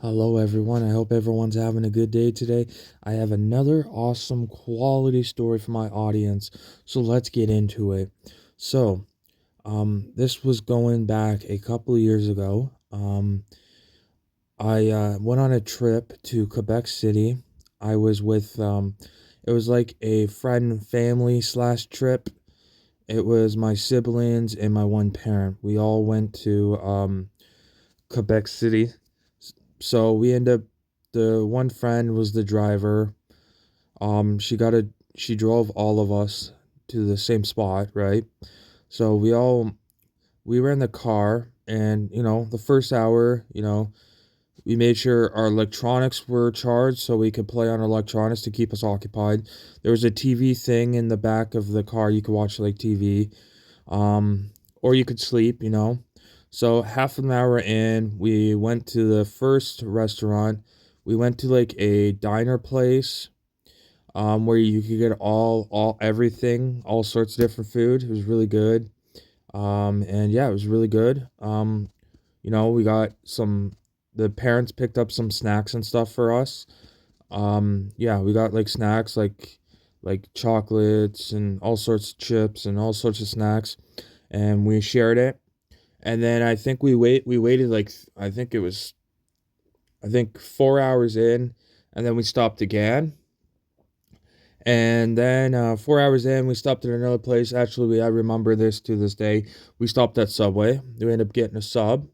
Hello, everyone. I hope everyone's having a good day today. I have another awesome quality story for my audience, so let's get into it. So, this was going back a couple of years ago. I went on a trip to Quebec City. I was with, it was like a friend family slash trip. It was my siblings and my one parent. We all went to, Quebec City. So we end up the one friend was the driver. She drove all of us to the same spot, right? So we were in the car and the first hour, we made sure our electronics were charged so we could play on electronics to keep us occupied. There was a TV thing in the back of the car you could watch like TV. Or you could sleep. So half an hour in, we went to the first restaurant. We went to like a diner place, where you could get all everything, all sorts of different food. It was really good. And yeah, it was really good. We got the parents picked up some snacks and stuff for us. Yeah, we got like snacks like chocolates and all sorts of chips and all sorts of snacks, and we shared it. And then I think we waited like I think 4 hours in, and then we stopped again. And then 4 hours in, we stopped at another place. Actually, I remember this to this day. We stopped at Subway. We ended up getting a sub.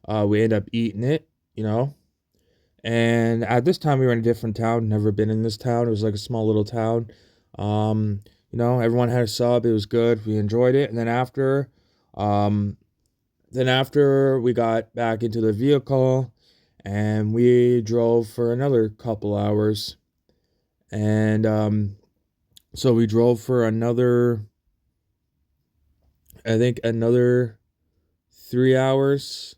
We ended up eating it, you know. And at this time, we were in a different town. Never been in this town. It was like a small little town. Everyone had a sub. It was good. We enjoyed it. And um, then after we got back into the vehicle, and we drove for another couple hours. And so we drove for I think another 3 hours.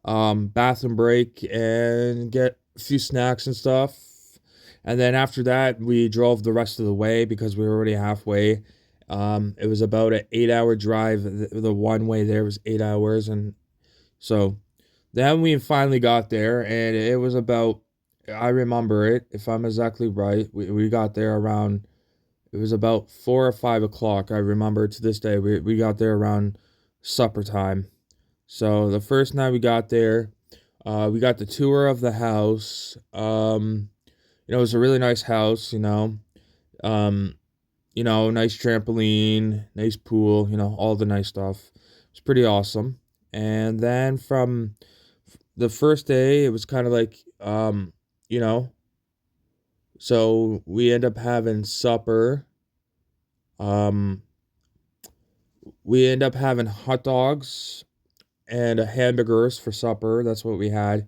Bathroom break and get a few snacks and stuff. And then after that, we drove the rest of the way because we were already halfway. It was about an 8 hour drive. The one way there was 8 hours. And so then we finally got there, and it was about, I remember it, if I'm exactly right. We got there around, it was about 4 or 5 o'clock. I remember to this day, we got there around supper time. So the first night we got there, we got the tour of the house. It was a really nice house, Um, nice trampoline, nice pool, all the nice stuff. It's pretty awesome. And then from the first day, it was kind of like, you know, so we end up having supper. Um, we end up having hot dogs and hamburgers for supper. That's what we had,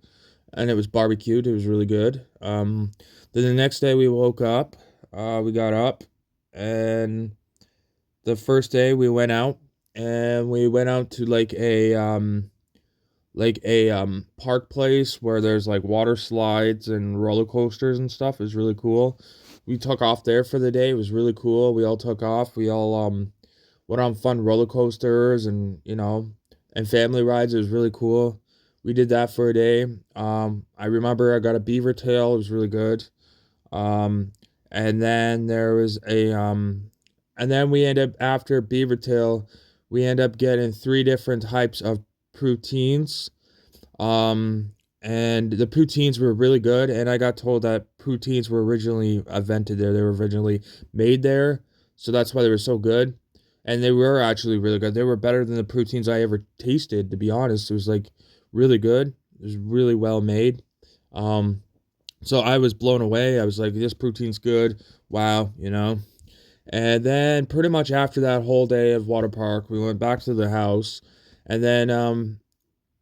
and it was barbecued. It was really good. Then the next day we woke up. We got up, and the first day we went out, and we went out to like a park place where there's like water slides and roller coasters and stuff. It was really cool. We took off there for the day. It was really cool. We all took off. We all went on fun roller coasters and and family rides. It was really cool. We did that for a day. I remember I got a beaver tail. It was really good. Um, and then there was and then we end up after beaver tail, we end up getting three different types of poutines. And the poutines were really good. And I got told that poutines were originally invented there. They were originally made there, so that's why they were so good. And they were actually really good. They were better than the poutines I ever tasted, to be honest. It was like really good. It was really well made. Um, so I was blown away. I was like, this poutine's good. Wow. And then pretty much after that whole day of water park, we went back to the house. And then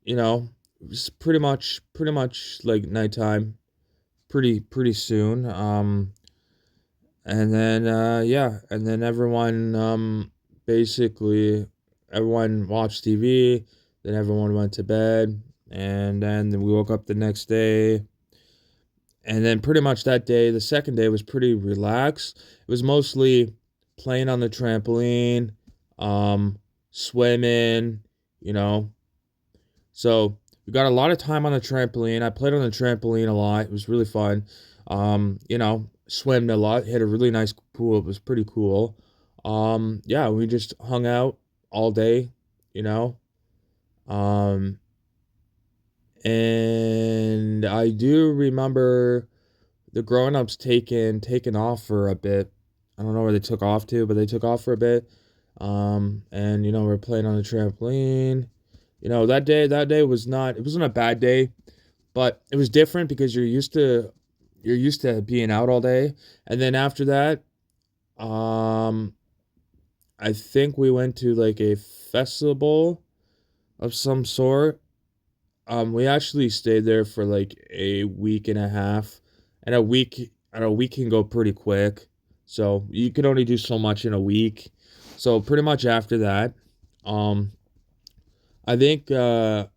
you know, it was pretty much like nighttime, pretty soon. And then yeah, and then basically everyone watched TV, then everyone went to bed, and then we woke up the next day. And then pretty much that day, the second day was pretty relaxed. It was mostly playing on the trampoline, swimming, you know. So We got a lot of time on the trampoline. I played on the trampoline a lot. It was really fun. You know, swam a lot. Hit a really nice pool. It was pretty cool. Yeah, we just hung out all day, you know. Um, and I do remember the grown-ups taking off for a bit. I don't know where they took off to, but they took off for a bit. And you know, we're playing on the trampoline. You know, that day was not, it wasn't a bad day, but it was different because you're used to being out all day. And then after that, um I think we went to like a festival of some sort. We actually stayed there for like a week and a half, and a week can go pretty quick. So you can only do so much in a week. So pretty much after that, um, I think I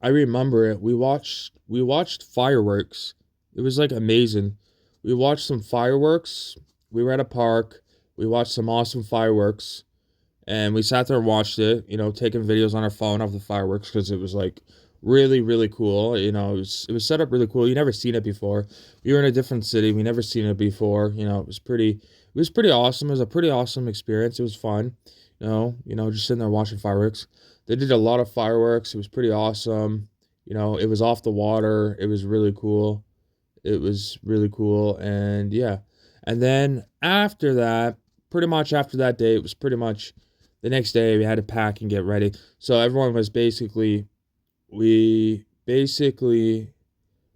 remember it. We watched fireworks. It was like amazing. We watched some fireworks. We were at a park. We watched some awesome fireworks, and we sat there and watched it, you know, taking videos on our phone of the fireworks because it was like really, really cool. You know, it was set up really cool. You never seen it before. We were in a different city. We never seen it before. You know, it was pretty awesome. It was a pretty awesome experience. It was fun. Just sitting there watching fireworks. They did a lot of fireworks. It was pretty awesome. You know, it was off the water. It was really cool. It was really cool. And yeah. And then after that, pretty much after that day, it was pretty much the next day we had to pack and get ready. So everyone was we basically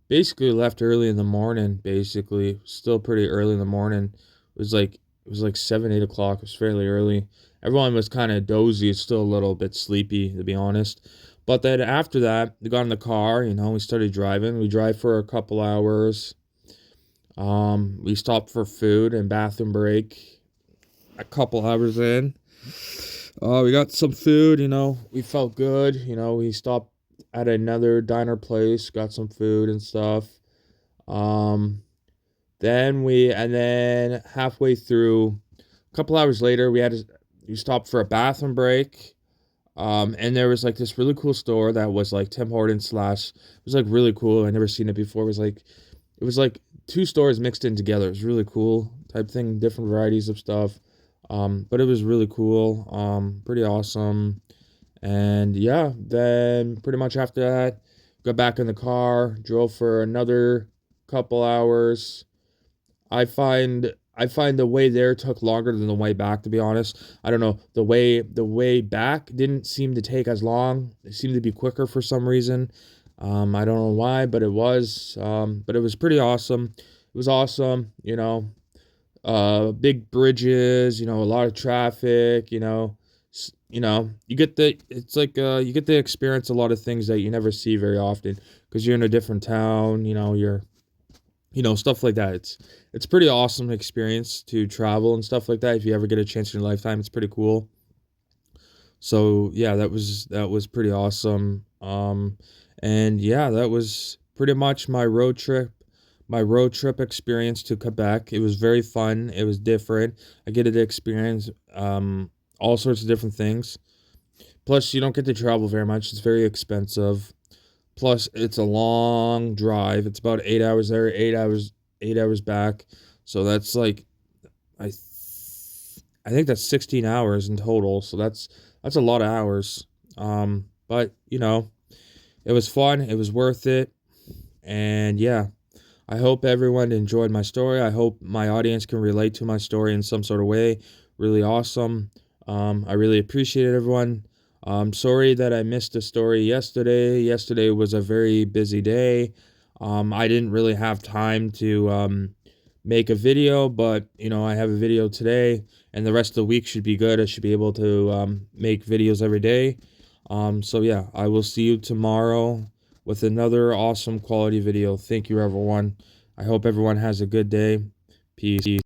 left early in the morning, basically. Still pretty early in the morning. It was like 7, 8 o'clock. It was fairly early. Everyone was kind of dozy. It's still a little bit sleepy, to be honest. But then after that, we got in the car, we started driving. We drive for a couple hours. We stopped for food and bathroom break a couple hours in. We got some food, we felt good. We stopped at another diner place, got some food and stuff. Um, and then halfway through, a couple hours later, we stopped for a bathroom break. And there was like this really cool store that was like Tim Hortons slash, it was like really cool. I never seen it before. It was like two stores mixed in together. It was really cool type thing, different varieties of stuff. But it was really cool. Pretty awesome. And yeah, then pretty much after that, got back in the car, drove for another couple hours. I find the way there took longer than the way back, to be honest. I don't know. The way back didn't seem to take as long. It seemed to be quicker for some reason. I don't know why, but it was. But it was pretty awesome. It was awesome, big bridges, a lot of traffic, you get you get to experience a lot of things that you never see very often because you're in a different town, stuff like that. It's pretty awesome experience to travel and stuff like that. If you ever get a chance in your lifetime, it's pretty cool. So yeah, that was pretty awesome. And yeah, that was pretty much my road trip experience to Quebec. It was very fun. It was different. I get to experience all sorts of different things. Plus, you don't get to travel very much. It's very expensive. Plus, it's a long drive. It's about 8 hours there, 8 hours back. So that's like I th- I think that's 16 hours in total. So that's a lot of hours. But it was fun. It was worth it. And yeah, I hope everyone enjoyed my story. I hope my audience can relate to my story in some sort of way. Really awesome. I really appreciate it, everyone. Sorry that I missed the story yesterday. Yesterday was a very busy day. I didn't really have time to make a video, but I have a video today, and the rest of the week should be good. I should be able to make videos every day. So yeah, I will see you tomorrow with another awesome quality video. Thank you, everyone. I hope everyone has a good day. Peace.